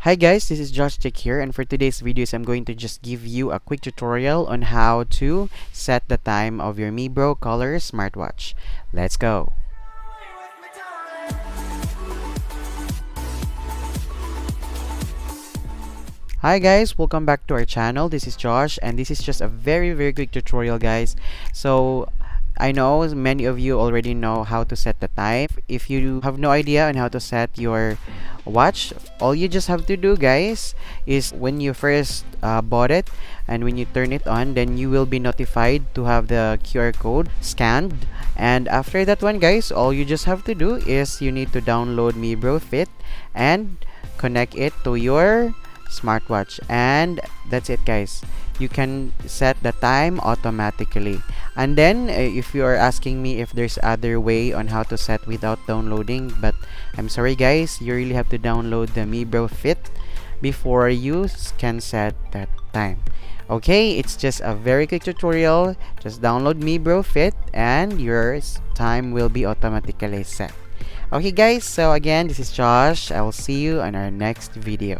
Hi guys, this is Josh Tick here, and for today's videos I'm going to just give you a quick tutorial on how to set the time of your Mibro Color smartwatch. Let's go! Hi guys, welcome back to our channel. This is Josh, and this is just a very quick tutorial, guys. So I know many of you already know how to set the time. If you have no idea on how to set your watch, all you just have to do, guys, is when you first bought it and when you turn it on, then you will be notified to have the QR code scanned. And after that one, guys, all you just have to do is you need to download Mibro Fit and connect it to your smartwatch, and that's it, guys. You can set the time automatically. And then if you are asking me if there's other way on how to set without downloading, but I'm sorry guys, you really have to download the Mibro Fit before you can set that time. Okay, it's just a very quick tutorial. Just download Mibro Fit and your time will be automatically set. Okay guys, so again, this is Josh. I will see you on our next video.